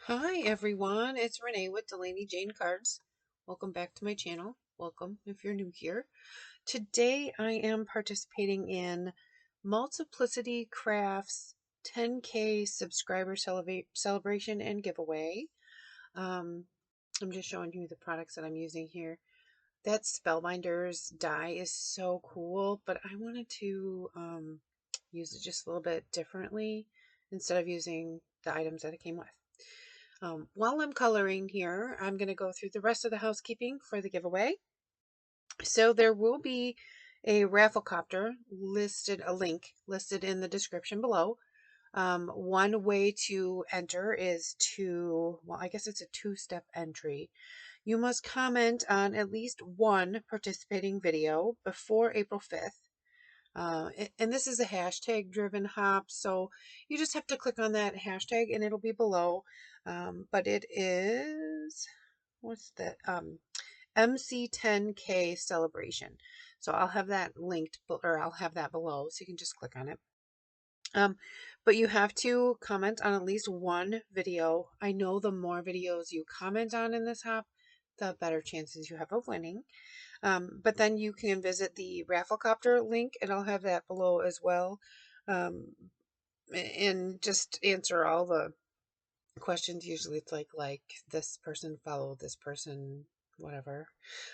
Hi everyone, it's Renee with Delaney Jane Cards. Welcome back to my channel. Welcome if you're new here. Today I am participating in Multiplicity Crafts 10K subscriber celebration and giveaway. I'm just showing you the products that I'm using here. That Spellbinders die is so cool, but I wanted to use it just a little bit differently instead of using the items that it came with. While I'm coloring here, I'm going to go through the rest of the housekeeping for the giveaway. So there will be a Rafflecopter a link listed in the description below. One way to enter is well, I guess it's a two-step entry. You must comment on at least one participating video before April 5th. And this is a hashtag driven hop, so you just have to click on that hashtag and it'll be below. But it is, what's that? MC10K celebration. So I'll have that linked, or I'll have that below, so you can just click on it. But you have to comment on at least one video. I know the more videos you comment on in this hop, the better chances you have of winning. But then you can visit the Rafflecopter link, and I'll have that below as well. And just answer all the questions. Usually it's like this person follow this person, whatever.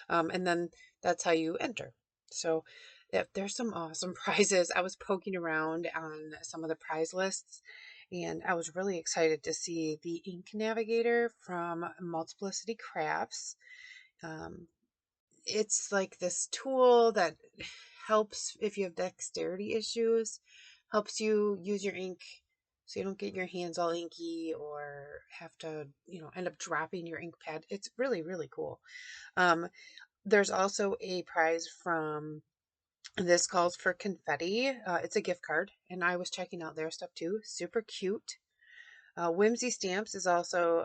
And then that's how you enter. So if there's some awesome prizes. I was poking around on some of the prize lists, and I was really excited to see the Ink Navigator from Multiplicity Crafts. It's like this tool that helps if you have dexterity issues, helps you use your ink so you don't get your hands all inky or have to, end up dropping your ink pad. It's really, really cool. There's also a prize from this calls for Confetti. It's a gift card, and I was checking out their stuff too. Super cute. Whimsy Stamps is also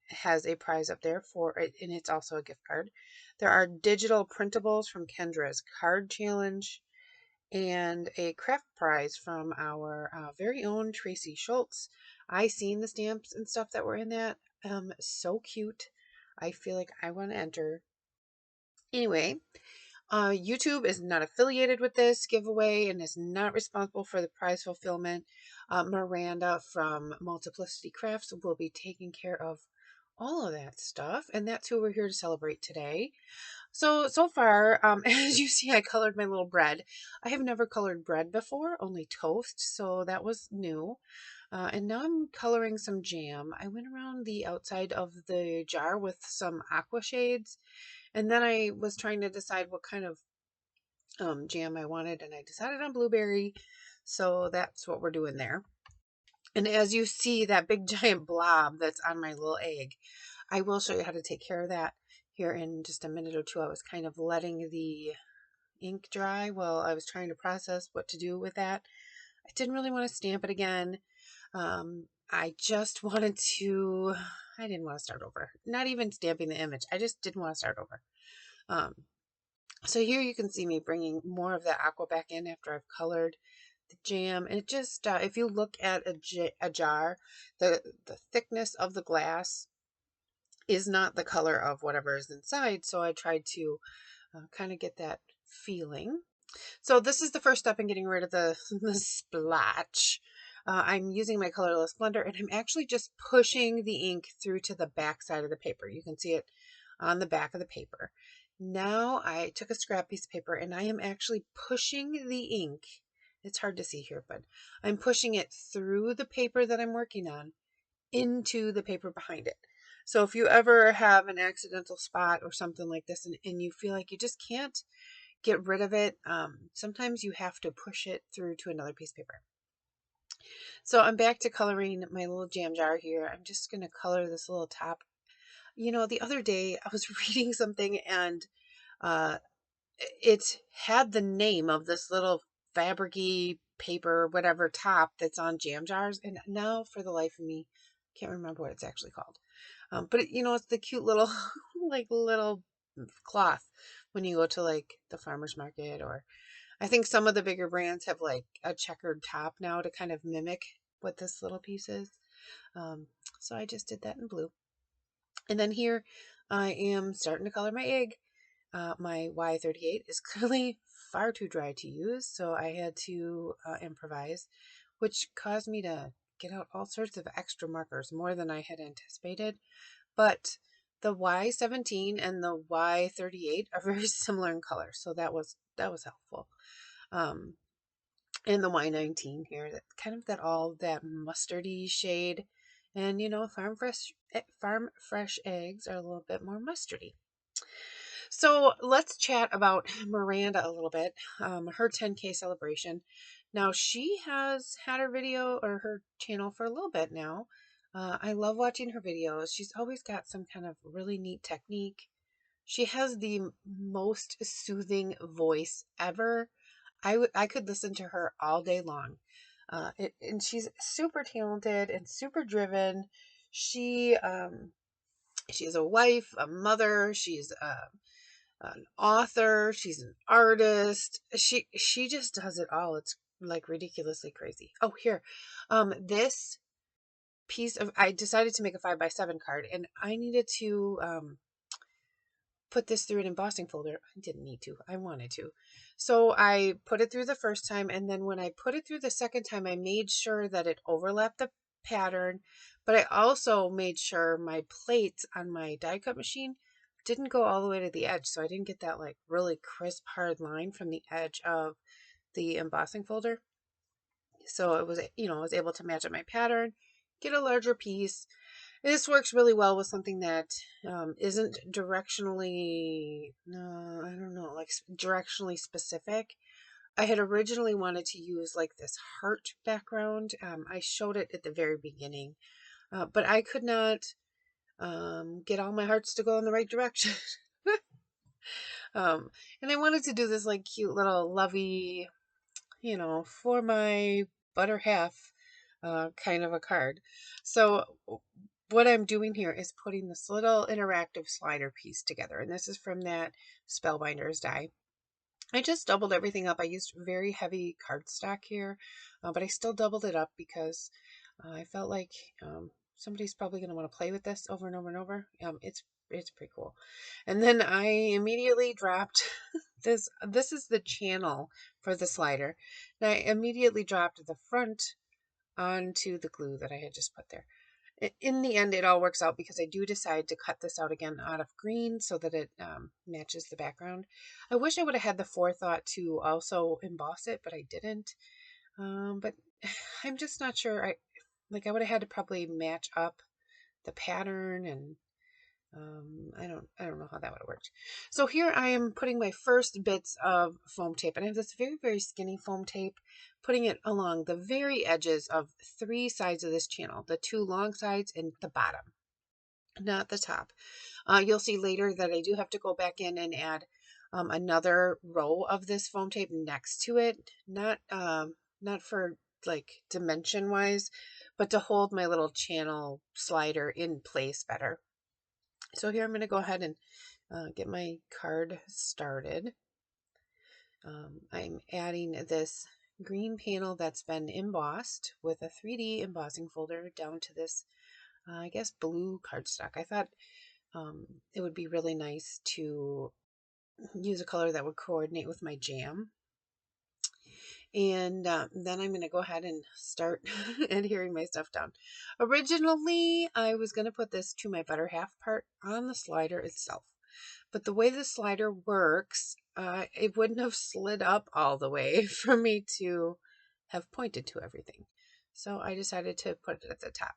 has a prize up there for it, and it's also a gift card. There are digital printables from Kendra's Card Challenge and a craft prize from our very own Tracy Shultz. I seen the stamps and stuff that were in that. So cute. I feel like I want to enter. Anyway, YouTube is not affiliated with this giveaway and is not responsible for the prize fulfillment. Miranda from Multiplicity Crafts will be taking care of all of that stuff, and that's who we're here to celebrate today. So far, as you see, I colored my little bread. I have never colored bread before, only toast, so that was new. And now I'm coloring some jam. I went around the outside of the jar with some aqua shades, and then I was trying to decide what kind of jam I wanted, and I decided on blueberry, so that's what we're doing there. And as you see that big giant blob that's on my little egg, I will show you how to take care of that here in just a minute or two. I was kind of letting the ink dry while I was trying to process what to do with that. I didn't really want to stamp it again. I just wanted to, I didn't want to start over. Not even stamping the image. I just didn't want to start over. So here you can see me bringing more of the aqua back in after I've colored the jam. And it just, if you look at a jar, the thickness of the glass is not the color of whatever is inside. So I tried to kind of get that feeling. So this is the first step in getting rid of the splotch. I'm using my colorless blender, and I'm actually just pushing the ink through to the back side of the paper. You can see it on the back of the paper. Now I took a scrap piece of paper, and I am actually pushing the ink. It's hard to see here, but I'm pushing it through the paper that I'm working on into the paper behind it. So if you ever have an accidental spot or something like this, and you feel like you just can't get rid of it, sometimes you have to push it through to another piece of paper. So I'm back to coloring my little jam jar here. I'm just going to color this little top. The other day I was reading something, and it had the name of this little fabricy paper, whatever top that's on jam jars, and now for the life of me, can't remember what it's actually called. But it's the cute little little cloth when you go to like the farmer's market, or I think some of the bigger brands have like a checkered top now to kind of mimic what this little piece is. So I just did that in blue. And then here I am starting to color my egg. My Y38 is clearly far too dry to use, so I had to improvise, which caused me to get out all sorts of extra markers, more than I had anticipated. But the Y17 and the Y38 are very similar in color, so that was helpful. And the Y19 here, that kind of that mustardy shade, and you know, farm fresh eggs are a little bit more mustardy. So let's chat about Miranda a little bit, her 10K celebration. Now, she has had her video or her channel for a little bit now. I love watching her videos. She's always got some kind of really neat technique. She has the most soothing voice ever. I could listen to her all day long. And she's super talented and super driven. She she's a wife, a mother. She's an author, she's an artist. She just does it all. It's like ridiculously crazy. Oh, here. This piece of, I decided to make a 5x7 card, and I needed to put this through an embossing folder. I didn't need to. I wanted to. So I put it through the first time, and then when I put it through the second time, I made sure that it overlapped the pattern, but I also made sure my plates on my die cut machine didn't go all the way to the edge, so I didn't get that like really crisp hard line from the edge of the embossing folder. So it was, you know, I was able to match up my pattern, get a larger piece. This works really well with something that isn't directionally, I don't know, like directionally specific. I had originally wanted to use like this heart background. I showed it at the very beginning, but I could not get all my hearts to go in the right direction. And I wanted to do this like cute little lovey, you know, for my butter half kind of a card. So what I'm doing here is putting this little interactive slider piece together. And this is from that Spellbinders die. I just doubled everything up. I used very heavy cardstock here, but I still doubled it up because I felt like somebody's probably going to want to play with this over and over and over. It's pretty cool. And then I immediately dropped this. This is the channel for the slider. And I immediately dropped the front onto the glue that I had just put there. In the end, it all works out because I do decide to cut this out again out of green so that it matches the background. I wish I would have had the forethought to also emboss it, but I didn't. But I'm just not sure. I would have had to probably match up the pattern, and I don't know how that would have worked. So here I am putting my first bits of foam tape, and I have this very, very skinny foam tape, putting it along the very edges of 3 sides of this channel, the 2 long sides and the bottom, not the top. You'll see later that I do have to go back in and add another row of this foam tape next to it, not for like dimension wise, but to hold my little channel slider in place better. So here I'm going to go ahead and get my card started. I'm adding this green panel that's been embossed with a 3D embossing folder down to this, I guess, blue cardstock. I thought it would be really nice to use a color that would coordinate with my jam. And then I'm going to go ahead and start adhering my stuff down. Originally, I was going to put this to my butter half part on the slider itself. But the way the slider works, it wouldn't have slid up all the way for me to have pointed to everything. So I decided to put it at the top.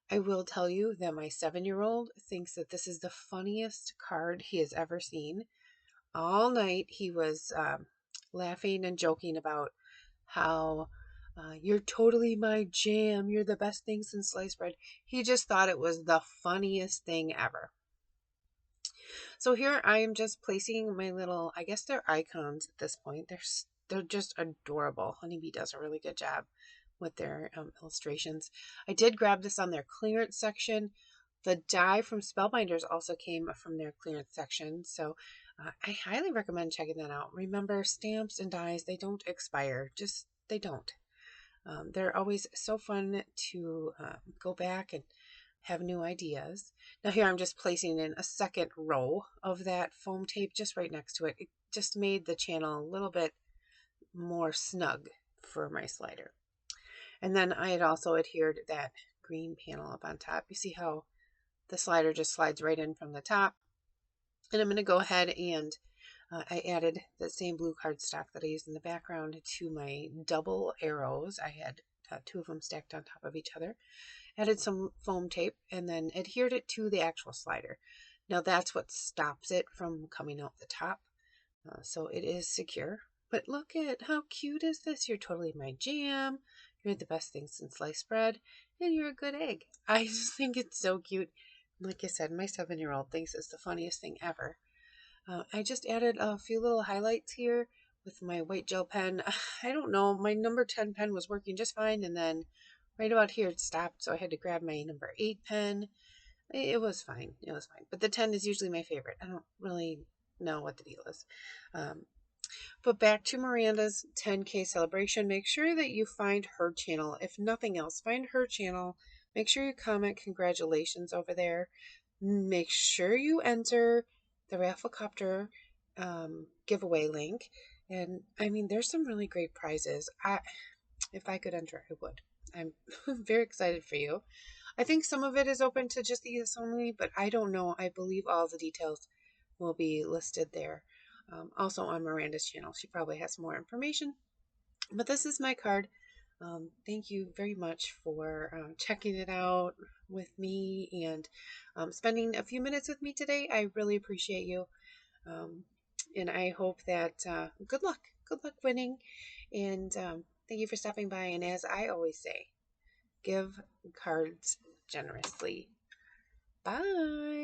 I will tell you that my 7-year-old thinks that this is the funniest card he has ever seen. All night he was laughing and joking about how you're totally my jam. You're the best thing since sliced bread. He just thought it was the funniest thing ever. So here I am just placing my little, I guess they're icons at this point. They're just adorable. Honeybee does a really good job with their illustrations. I did grab this on their clearance section. The die from Spellbinders also came from their clearance section. So I highly recommend checking that out. Remember, stamps and dies, they don't expire. Just, they don't. They're always so fun to go back and have new ideas. Now here I'm just placing in a second row of that foam tape just right next to it. It just made the channel a little bit more snug for my slider. And then I had also adhered that green panel up on top. You see how the slider just slides right in from the top. And I'm going to go ahead and I added the same blue cardstock that I used in the background to my double arrows. I had 2 of them stacked on top of each other. Added some foam tape and then adhered it to the actual slider. Now that's what stops it from coming out the top. So it is secure. But look at how cute is this? You're totally my jam. You're the best thing since sliced bread. And you're a good egg. I just think it's so cute. Like I said, my 7-year-old thinks it's the funniest thing ever. I just added a few little highlights here with my white gel pen. I don't know, my number 10 pen was working just fine, and then right about here it stopped, so I had to grab my number 8 pen. It was fine. It was fine. But the 10 is usually my favorite. I don't really know what the deal is. But back to Miranda's 10K celebration. Make sure that you find her channel. If nothing else, find her channel. Make sure you comment congratulations over there. Make sure you enter the Rafflecopter giveaway link. And I mean, there's some really great prizes. If I could enter, I would. I'm very excited for you. I think some of it is open to just the US only, but I don't know. I believe all the details will be listed there. Also on Miranda's channel. She probably has more information. But this is my card. Thank you very much for checking it out with me and spending a few minutes with me today. I really appreciate you. And I hope that good luck winning. And thank you for stopping by. And as I always say, give cards generously. Bye.